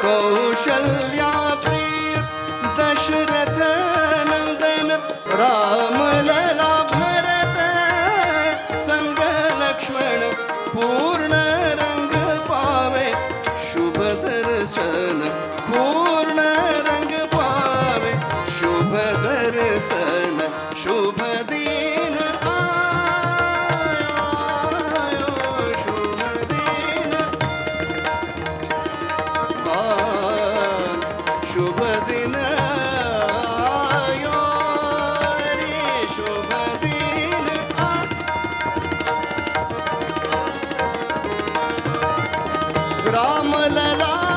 कौशल्या प्रिय दशरथ नंदन रामलला भरत संग लक्ष्मण पूर्ण रंग पावे शुभ दर्शन पूर्ण रंग पावे शुभ दर्शन शुभ दिन आयो शुभ दिन शुभ दिन आयो रे शुभ दिन रामलला